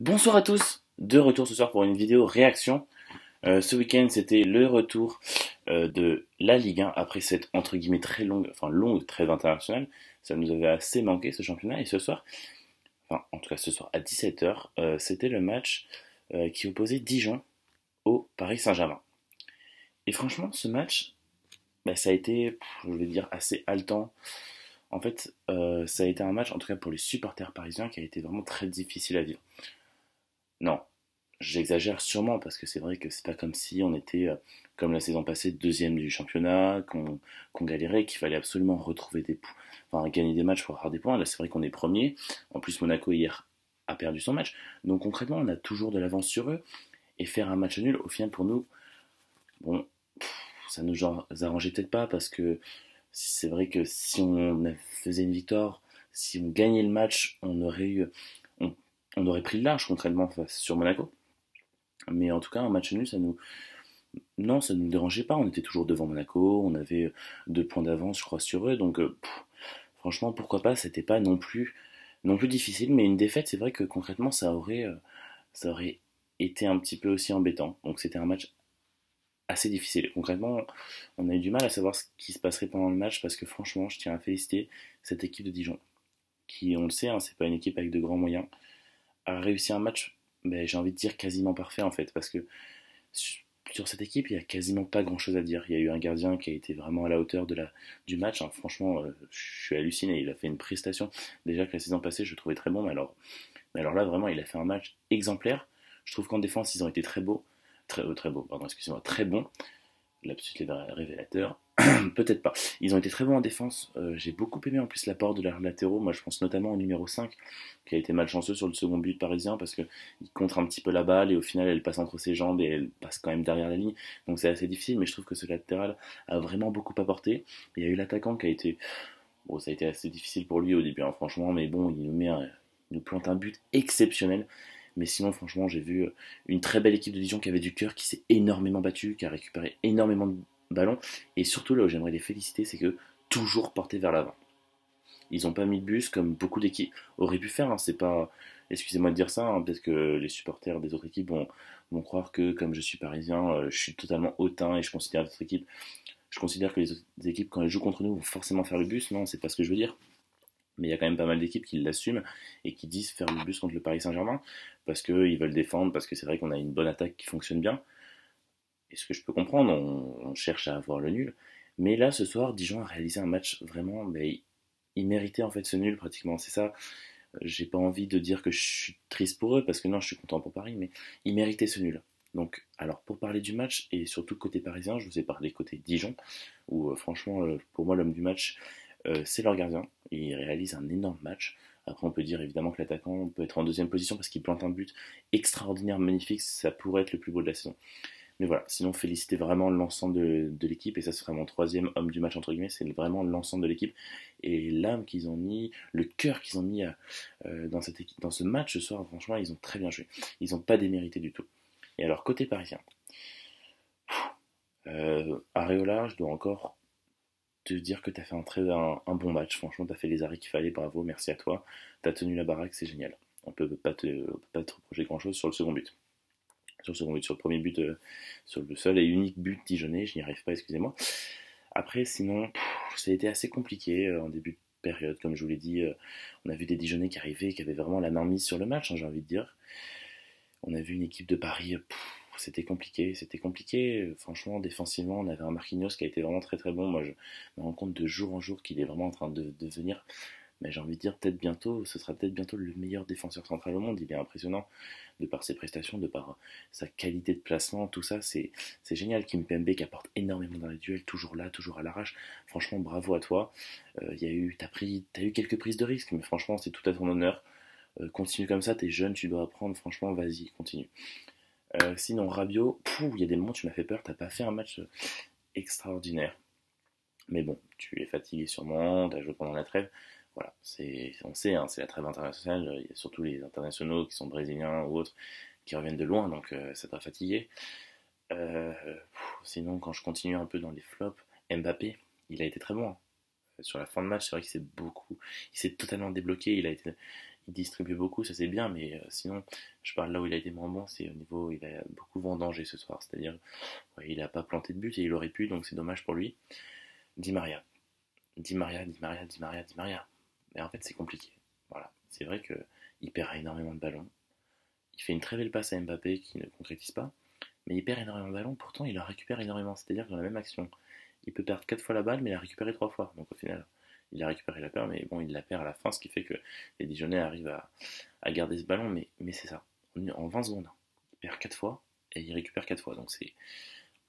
Bonsoir à tous, de retour ce soir pour une vidéo réaction. Ce week-end c'était le retour de la Ligue 1 après cette entre guillemets très longue, enfin longue trêve internationale. Ça nous avait assez manqué ce championnat et ce soir, enfin en tout cas ce soir à 17h, c'était le match qui opposait Dijon au Paris Saint-Germain. Et franchement ce match, ça a été, je vais dire, assez haletant. En fait, ça a été un match, en tout cas pour les supporters parisiens, qui a été vraiment très difficile à vivre. Non, j'exagère sûrement parce que c'est vrai que c'est pas comme si on était, comme la saison passée, deuxième du championnat, qu'on galérait, qu'il fallait absolument retrouver des points, enfin gagner des matchs pour avoir des points. Là, c'est vrai qu'on est premier. En plus, Monaco hier a perdu son match. Donc concrètement, on a toujours de l'avance sur eux. Et faire un match nul, au final, pour nous, bon, ça nous arrangeait peut-être pas parce que c'est vrai que si on faisait une victoire, si on gagnait le match, on, on aurait pris le large concrètement face sur Monaco. Mais en tout cas, un match nul, non, ça ne nous dérangeait pas. On était toujours devant Monaco, on avait 2 points d'avance, je crois, sur eux. Donc, franchement, pourquoi pas. C'était pas non plus difficile. Mais une défaite, c'est vrai que concrètement, ça aurait été un petit peu aussi embêtant. Donc, c'était un match assez difficile. Concrètement, on a eu du mal à savoir ce qui se passerait pendant le match parce que franchement, je tiens à féliciter cette équipe de Dijon, qui, on le sait, hein, c'est pas une équipe avec de grands moyens, a réussi un match, j'ai envie de dire quasiment parfait en fait, parce que sur cette équipe, il n'y a quasiment pas grand chose à dire. Il y a eu un gardien qui a été vraiment à la hauteur du match, hein. Franchement, je suis halluciné. Il a fait une prestation. Déjà que la saison passée, je le trouvais très bon, mais alors là, vraiment, il a fait un match exemplaire. Je trouve qu'en défense, ils ont été très beaux. Très beaux, pardon, excusez-moi, très bons. L'absolu révélateur. Peut-être pas. Ils ont été très bons en défense. J'ai beaucoup aimé en plus l'apport de leurs latéraux. Moi, je pense notamment au numéro 5, qui a été malchanceux sur le second but parisien parce qu'il contre un petit peu la balle et au final, elle passe entre ses jambes et elle passe quand même derrière la ligne. Donc c'est assez difficile, mais je trouve que ce latéral a vraiment beaucoup apporté. Il y a eu l'attaquant qui a été. Bon, ça a été assez difficile pour lui au début, hein, franchement, mais bon, il nous plante un but exceptionnel. Mais sinon, franchement, j'ai vu une très belle équipe de Dijon qui avait du cœur, qui s'est énormément battue, qui a récupéré énormément de ballons. Et surtout, là où j'aimerais les féliciter, c'est que toujours portés vers l'avant. Ils n'ont pas mis de bus comme beaucoup d'équipes auraient pu faire, hein. C'est pas, excusez-moi de dire ça, hein, peut-être que les supporters des autres équipes vont croire que, comme je suis parisien, je suis totalement hautain et je considère que les autres équipes, quand elles jouent contre nous, vont forcément faire le bus. Non, c'est pas ce que je veux dire. Mais il y a quand même pas mal d'équipes qui l'assument et qui disent faire le bus contre le Paris Saint-Germain parce qu'ils veulent défendre, parce que c'est vrai qu'on a une bonne attaque qui fonctionne bien. Et ce que je peux comprendre, on cherche à avoir le nul. Mais là, ce soir, Dijon a réalisé un match vraiment. Il méritait en fait ce nul pratiquement. C'est ça. J'ai pas envie de dire que je suis triste pour eux parce que non, je suis content pour Paris, mais ils méritaient ce nul. Donc, alors pour parler du match et surtout côté parisien, je vous ai parlé côté Dijon, où franchement, pour moi, l'homme du match, c'est leur gardien. Il réalise un énorme match. Après, on peut dire évidemment que l'attaquant peut être en deuxième position parce qu'il plante un but extraordinaire, magnifique. Ça pourrait être le plus beau de la saison. Mais voilà, sinon féliciter vraiment l'ensemble de l'équipe, et ça serait mon troisième homme du match entre guillemets, c'est vraiment l'ensemble de l'équipe, et l'âme qu'ils ont mis, le cœur qu'ils ont mis dans cette équipe, dans ce match ce soir, franchement ils ont très bien joué, ils n'ont pas démérité du tout. Et alors côté parisien, Areola, je dois encore te dire que tu as fait un bon match, franchement tu as fait les arrêts qu'il fallait, bravo, merci à toi, tu as tenu la baraque, c'est génial. On peut pas te reprocher grand chose sur le second but. Sur le premier but, sur le seul et unique but dijonnais, je n'y arrive pas, excusez-moi. Après, sinon, ça a été assez compliqué en début de période, comme je vous l'ai dit. On a vu des Dijonnais qui arrivaient, qui avaient vraiment la main mise sur le match, hein, j'ai envie de dire. On a vu une équipe de Paris, c'était compliqué, c'était compliqué. Franchement, défensivement, on avait un Marquinhos qui a été vraiment très très bon. Moi, je me rends compte de jour en jour qu'il est vraiment en train de devenir, mais j'ai envie de dire peut-être bientôt, ce sera peut-être bientôt le meilleur défenseur central au monde. Il est impressionnant de par ses prestations, de par sa qualité de placement, tout ça, c'est génial. Kimpembe qui apporte énormément dans les duels, toujours là, toujours à l'arrache. Franchement, bravo à toi. T'as eu quelques prises de risque, mais franchement, c'est tout à ton honneur. Continue comme ça, t'es jeune, tu dois apprendre. Franchement, vas-y, continue. Sinon, Rabiot, il y a des moments tu m'as fait peur. T'as pas fait un match extraordinaire. Mais bon, tu es fatigué sûrement, tu as joué pendant la trêve. Voilà, on sait, hein, c'est la trêve internationale. Il y a surtout les internationaux qui sont brésiliens ou autres qui reviennent de loin, donc ça doit fatiguer. Euh, Sinon, quand je continue un peu dans les flops, Mbappé, il a été très bon, hein. Sur la fin de match, c'est vrai qu'il s'est totalement débloqué. il distribue beaucoup, ça c'est bien, mais sinon, je parle là où il a été moins bon, c'est au niveau, il a beaucoup vendangé ce soir, c'est-à-dire, ouais, il a pas planté de but et il aurait pu, donc c'est dommage pour lui. Di Maria. Di Maria, Di Maria, Di Maria, Di Maria. Mais en fait, c'est compliqué. Voilà. C'est vrai qu'il perd énormément de ballons. Il fait une très belle passe à Mbappé qui ne concrétise pas, mais il perd énormément de ballons, pourtant il en récupère énormément. C'est-à-dire que dans la même action, il peut perdre 4 fois la balle, mais il a récupéré 3 fois. Donc au final, il a récupéré la peur, mais bon, il la perd à la fin, ce qui fait que les Dijonais arrivent à garder ce ballon, mais c'est ça. En 20 secondes, il perd 4 fois et il récupère 4 fois. Donc c'est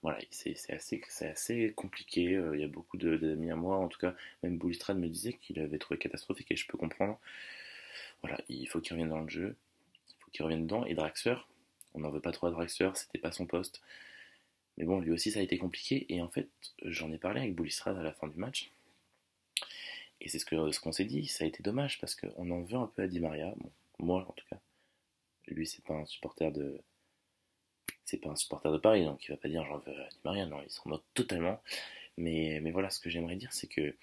voilà, c'est assez compliqué. Il y a beaucoup d'amis à moi, en tout cas, même Boulistrade me disait qu'il avait trouvé catastrophique et je peux comprendre. Voilà, il faut qu'il revienne dans le jeu, il faut qu'il revienne dedans. Et Draxler, on n'en veut pas trop à Draxler, c'était pas son poste. Mais bon, lui aussi ça a été compliqué. Et en fait, j'en ai parlé avec Boulistrade à la fin du match. Et c'est ce qu'on s'est dit, ça a été dommage parce qu'on en veut un peu à Di Maria. Bon, moi en tout cas. Lui, c'est pas un supporter de Paris, donc il va pas dire j'en veux à Di Maria, non, il s'en moque totalement. Mais voilà, ce que j'aimerais dire, c'est que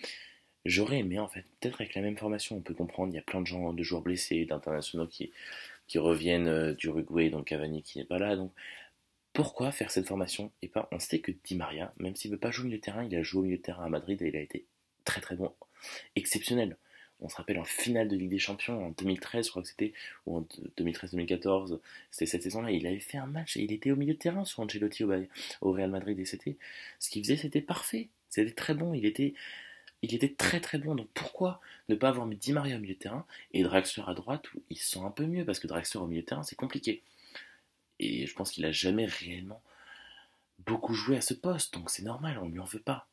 j'aurais aimé, en fait, peut-être avec la même formation, on peut comprendre, il y a plein de joueurs blessés, d'internationaux qui reviennent d'Uruguay, donc Cavani qui n'est pas là, donc pourquoi faire cette formation et pas, on sait que Di Maria, même s'il ne veut pas jouer au milieu de terrain, il a joué au milieu de terrain à Madrid et il a été très très bon, exceptionnel. On se rappelle en finale de Ligue des Champions en 2013, je crois que c'était, ou en 2013-2014, c'était cette saison-là, il avait fait un match et il était au milieu de terrain sur Ancelotti au Real Madrid et ce qu'il faisait, c'était parfait, c'était très bon, il était très très bon, donc pourquoi ne pas avoir mis Di Maria au milieu de terrain et Draxler à droite où il se sent un peu mieux, parce que Draxler au milieu de terrain c'est compliqué. Et je pense qu'il a jamais réellement beaucoup joué à ce poste, donc c'est normal, on lui en veut pas.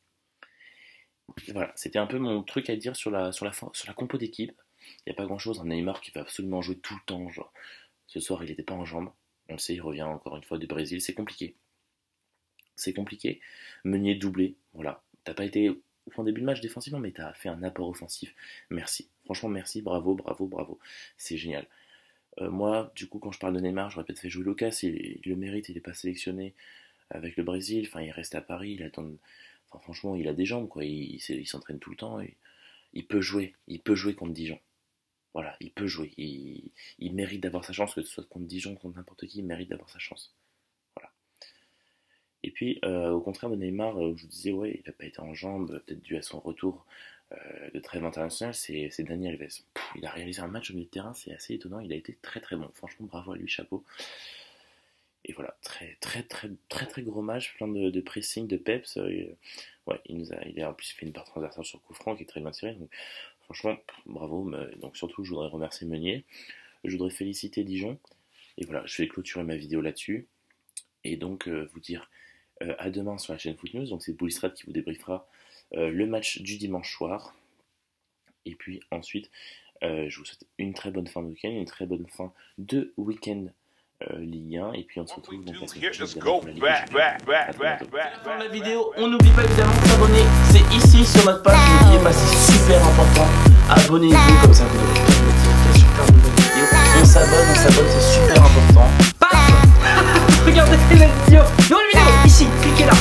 Voilà, c'était un peu mon truc à dire sur la compo d'équipe. Il n'y a pas grand chose, un Neymar qui va absolument jouer tout le temps, genre ce soir il n'était pas en jambes, on le sait, il revient encore une fois du Brésil, c'est compliqué. C'est compliqué. Meunier doublé, voilà, t'as pas été en début de match défensivement, mais t'as fait un apport offensif, merci, franchement merci, bravo, bravo, bravo, c'est génial. Moi, du coup, quand je parle de Neymar, j'aurais peut-être fait jouer Lucas, il le mérite, il n'est pas sélectionné avec le Brésil, enfin il reste à Paris, il attend. Enfin, franchement, il a des jambes, quoi. Il s'entraîne tout le temps. Et il peut jouer contre Dijon. Voilà, il peut jouer. Il mérite d'avoir sa chance, que ce soit contre Dijon, contre n'importe qui, il mérite d'avoir sa chance. Voilà. Et puis, au contraire de Neymar, je vous disais, ouais, il n'a pas été en jambes, peut-être dû à son retour de trêve internationale, c'est Dani Alves. Il a réalisé un match au milieu de terrain, c'est assez étonnant. Il a été très très bon. Franchement, bravo à lui, chapeau. Et voilà, très gros match, plein de pressing, de peps. Ouais, il a en plus fait une part transversale sur coup franc qui est très bien tiré. Donc, franchement, bravo. Mais, donc surtout, je voudrais remercier Meunier. Je voudrais féliciter Dijon. Et voilà, je vais clôturer ma vidéo là-dessus. Et donc, vous dire à demain sur la chaîne Foot News. Donc, c'est Boulistrade qui vous débriefera le match du dimanche soir. Et puis ensuite, je vous souhaite une très bonne fin de week-end, une très bonne fin de week-end. Ligue 1 et puis on se retrouve donc la semaine prochaine pour la Ligue des Champions. Dans la vidéo, on n'oublie pas évidemment de s'abonner, c'est ici sur notre page, n'oubliez pas, c'est super important, abonnez-vous comme ça vous aurez plein de notifications, plein de nouvelles vidéos, on s'abonne, c'est super important. Regardez la vidéo, il y aura une vidéo ici, cliquez là,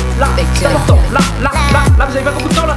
c'est important, là, vous avez pas beaucoup de temps là,